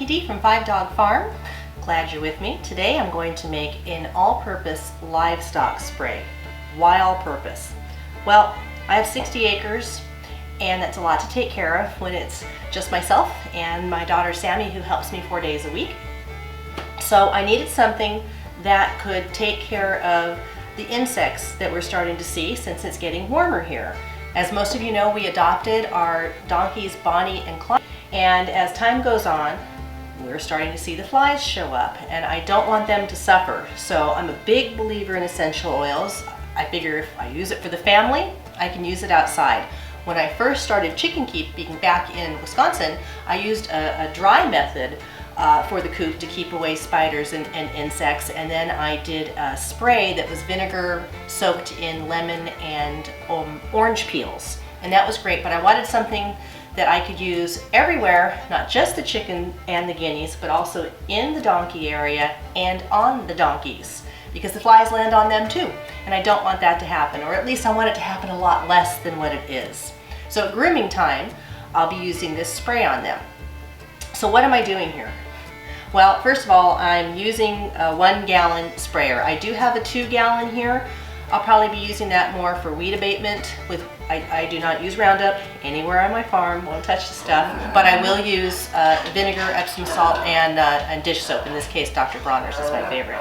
Hippy Dippy from 5 Dog Farm. Glad you're with me. Today I'm going to make an all-purpose livestock spray. Why all-purpose? Well, I have 60 acres and that's a lot to take care of when it's just myself and my daughter Sammy, who helps me 4 days a week. So I needed something that could take care of the insects that we're starting to see since it's getting warmer here. As most of you know, we adopted our donkeys Bonnie and Clyde, and as time goes on, we're starting to see the flies show up, and I don't want them to suffer. So I'm a big believer in essential oils. I figure if I use it for the family, I can use it outside. When I first started chicken keeping back in Wisconsin, I used a dry method for the coop to keep away spiders and insects, and then I did a spray that was vinegar soaked in lemon and orange peels, and that was great. But I wanted something that I could use everywhere, not just the chicken and the guineas, but also in the donkey area and on the donkeys, because the flies land on them too, and I don't want that to happen, or at least I want it to happen a lot less than what it is. So at grooming time, I'll be using this spray on them. So what am I doing here? Well, first of all, I'm using a 1 gallon sprayer. I do have a 2 gallon here. I'll probably be using that more for weed abatement. I do not use Roundup anywhere on my farm, won't touch the stuff, but I will use vinegar, Epsom salt, and dish soap. In this case, Dr. Bronner's is my favorite.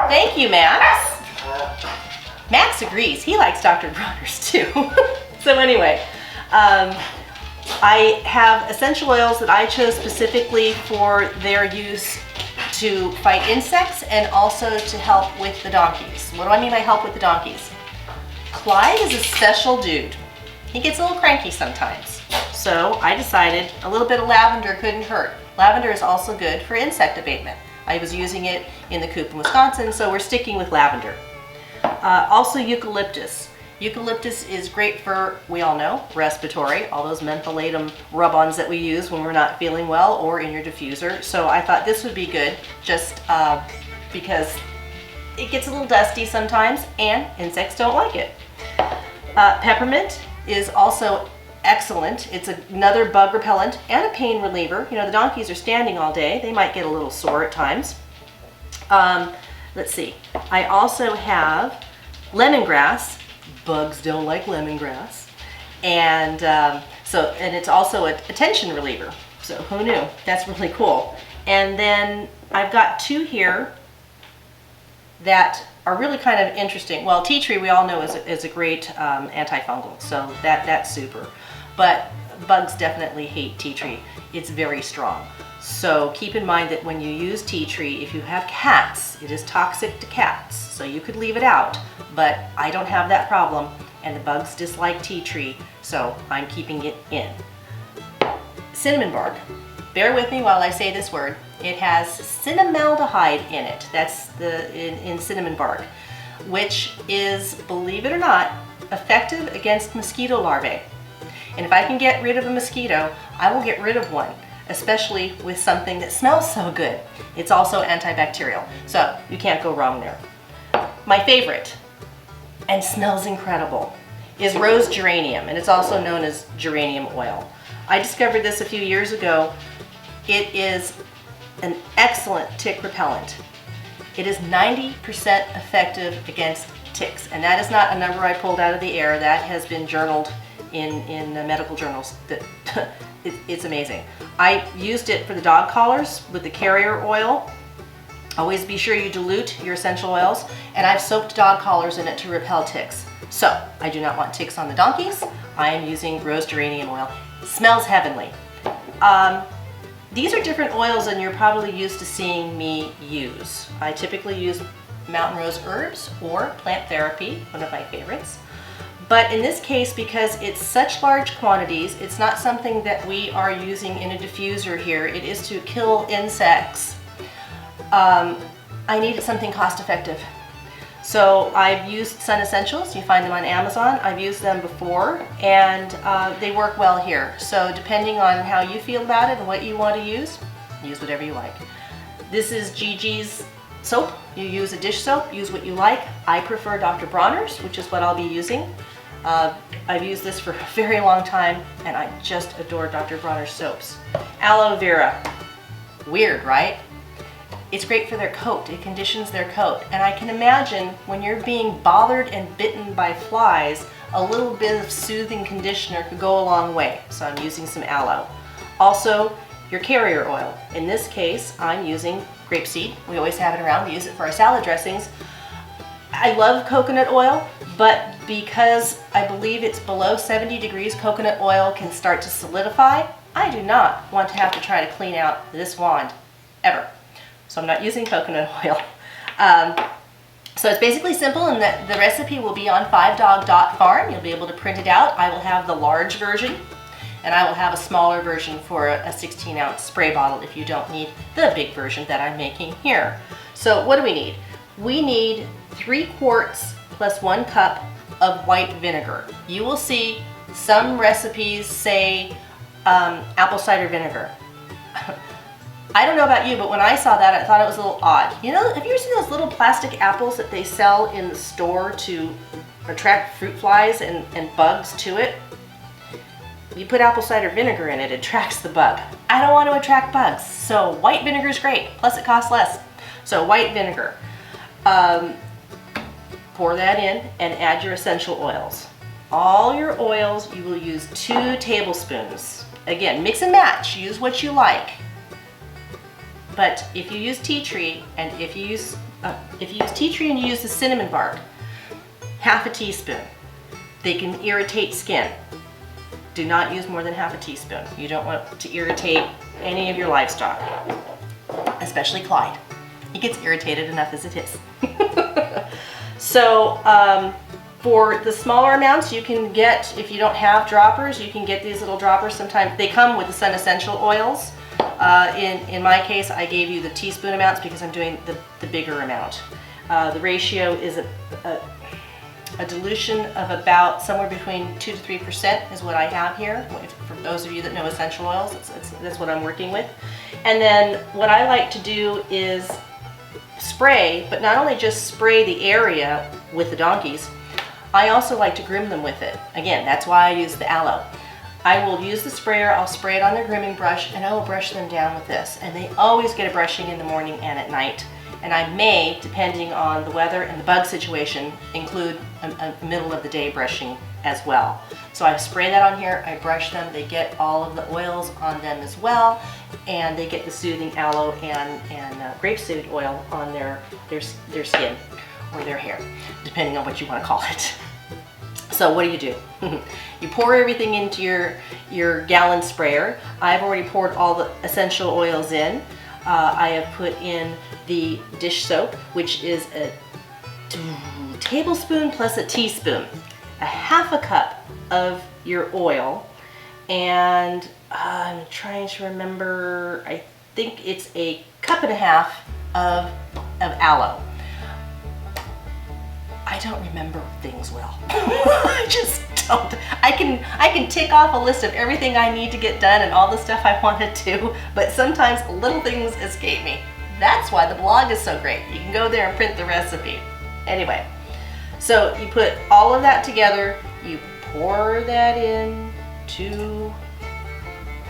Thank you, Max. Max agrees. He likes Dr. Bronner's too. So anyway, I have essential oils that I chose specifically for their use to fight insects and also to help with the donkeys. What do I mean by help with the donkeys? Clyde is a special dude. He gets a little cranky sometimes. So I decided a little bit of lavender couldn't hurt. Lavender is also good for insect abatement. I was using it in the coop in Wisconsin, so we're sticking with lavender. Also eucalyptus. Eucalyptus is great for, we all know, respiratory, all those mentholatum rub-ons that we use when we're not feeling well, or in your diffuser. So I thought this would be good just because it gets a little dusty sometimes and insects don't like it. Peppermint is also excellent. It's another bug repellent and a pain reliever. You know, the donkeys are standing all day. They might get a little sore at times. Let's see. I also have lemongrass. Bugs don't like lemongrass. And and it's also a tension reliever. So who knew? That's really cool. And then I've got 2 here that are really kind of interesting. Well, tea tree we all know is a great antifungal, so that's super. But bugs definitely hate tea tree. It's very strong. So keep in mind that when you use tea tree, if you have cats, it is toxic to cats. So you could leave it out, but I don't have that problem, and the bugs dislike tea tree, so I'm keeping it in. Cinnamon bark. Bear with me while I say this word. It has cinnamaldehyde in it. That's in cinnamon bark, which is, believe it or not, effective against mosquito larvae. And if I can get rid of a mosquito, I will get rid of one, especially with something that smells so good. It's also antibacterial, so you can't go wrong there. My favorite, and smells incredible, is rose geranium, and it's also known as geranium oil. I discovered this a few years ago. It is an excellent tick repellent. It is 90% effective against ticks, and that is not a number I pulled out of the air. That has been journaled in medical journals. It's amazing. I used it for the dog collars with the carrier oil. Always be sure you dilute your essential oils, and I've soaked dog collars in it to repel ticks. So I do not want ticks on the donkeys. I am using rose geranium oil. It smells heavenly. These are different oils than you're probably used to seeing me use. I typically use mountain rose herbs or plant therapy, one of my favorites. But in this case, because it's such large quantities, it's not something that we are using in a diffuser here. It is to kill insects. I needed something cost effective. So I've used Sun Essentials. You find them on Amazon. I've used them before, and they work well here. So depending on how you feel about it and what you want to use whatever you like. This is Gigi's soap. You use a dish soap, use what you like. I prefer Dr. Bronner's, which is what I'll be using. I've used this for a very long time, and I just adore Dr. Bronner's soaps. Aloe vera. Weird, right? It's great for their coat. It conditions their coat. And I can imagine when you're being bothered and bitten by flies, a little bit of soothing conditioner could go a long way. So I'm using some aloe. Also, your carrier oil. In this case, I'm using grapeseed. We always have it around. We use it for our salad dressings. I love coconut oil, but because I believe it's below 70 degrees, coconut oil can start to solidify. I do not want to have to try to clean out this wand, ever. So I'm not using coconut oil. So it's basically simple, and the recipe will be on 5dog.farm. You'll be able to print it out. I will have the large version, and I will have a smaller version for a 16-ounce spray bottle if you don't need the big version that I'm making here. So what do we need? We need 3 quarts plus 1 cup of white vinegar. You will see some recipes say apple cider vinegar. I don't know about you, but when I saw that, I thought it was a little odd. You know, have you ever seen those little plastic apples that they sell in the store to attract fruit flies and bugs to it? You put apple cider vinegar in it, it attracts the bug. I don't want to attract bugs, so white vinegar is great, plus it costs less. So white vinegar. Pour that in and add your essential oils. All your oils, you will use 2 tablespoons. Again, mix and match, use what you like. But if you use tea tree, and if you use tea tree and you use the cinnamon bark, half a teaspoon. They can irritate skin. Do not use more than half a teaspoon. You don't want to irritate any of your livestock, especially Clyde. He gets irritated enough as it is. So for the smaller amounts, you can get, if you don't have droppers, you can get these little droppers. Sometimes they come with the Sun Essential oils. In my case, I gave you the teaspoon amounts because I'm doing the bigger amount. The ratio is a dilution of about somewhere between 2 to 3% is what I have here. For those of you that know essential oils, that's what I'm working with. And then what I like to do is spray, but not only just spray the area with the donkeys, I also like to groom them with it. Again, that's why I use the aloe. I will use the sprayer, I'll spray it on their grooming brush, and I will brush them down with this. And they always get a brushing in the morning and at night. And I may, depending on the weather and the bug situation, include a middle of the day brushing as well. So I spray that on here, I brush them, they get all of the oils on them as well, and they get the soothing aloe and grapeseed oil on their skin or their hair, depending on what you want to call it. So what do? You pour everything into your gallon sprayer. I've already poured all the essential oils in. I have put in the dish soap, which is a tablespoon plus a teaspoon, a half a cup of your oil, and I'm trying to remember, I think it's a cup and a half of aloe. I don't remember things well. I just don't. I can tick off a list of everything I need to get done and all the stuff I want to do, but sometimes little things escape me. That's why the blog is so great. You can go there and print the recipe. Anyway, so you put all of that together, you pour that in to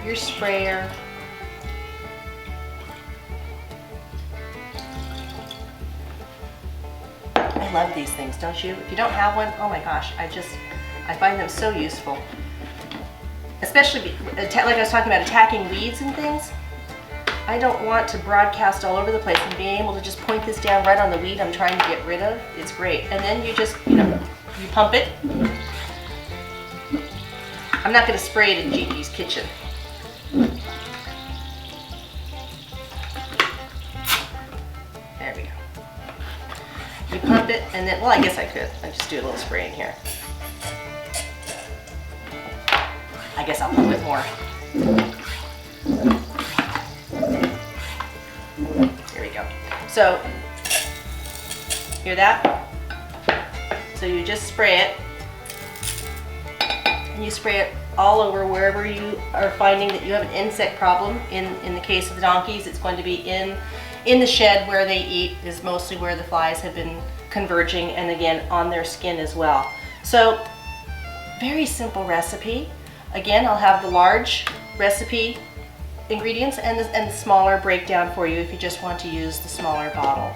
your sprayer. I love these things, don't you? If you don't have one, oh my gosh, I find them so useful. Especially, like I was talking about attacking weeds and things. I don't want to broadcast all over the place, and being able to just point this down right on the weed I'm trying to get rid of, it's great. And then you just, you pump it. I'm not going to spray it in Gigi's kitchen. There we go. You pump it, and then, well, I guess I could. I just do a little spray in here. I guess I'll pump it more. There we go. So, hear that? So you just spray it, and you spray it all over wherever you are finding that you have an insect problem. In the case of the donkeys, it's going to be in the shed where they eat is mostly where the flies have been converging, and again on their skin as well. So very simple recipe. Again, I'll have the large recipe ingredients and the smaller breakdown for you if you just want to use the smaller bottle.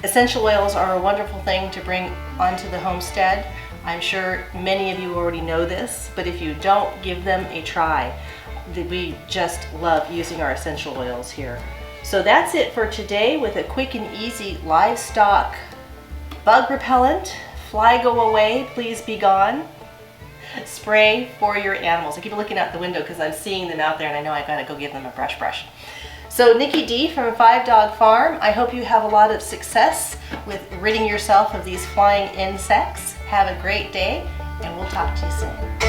Essential oils are a wonderful thing to bring onto the homestead. I'm sure many of you already know this, but if you don't, give them a try. We just love using our essential oils here. So that's it for today with a quick and easy livestock bug repellent. Fly go away, please be gone. Spray for your animals. I keep looking out the window because I'm seeing them out there and I know I gotta go give them a brush. So Nikki D from 5 Dog Farm, I hope you have a lot of success with ridding yourself of these flying insects. Have a great day and we'll talk to you soon.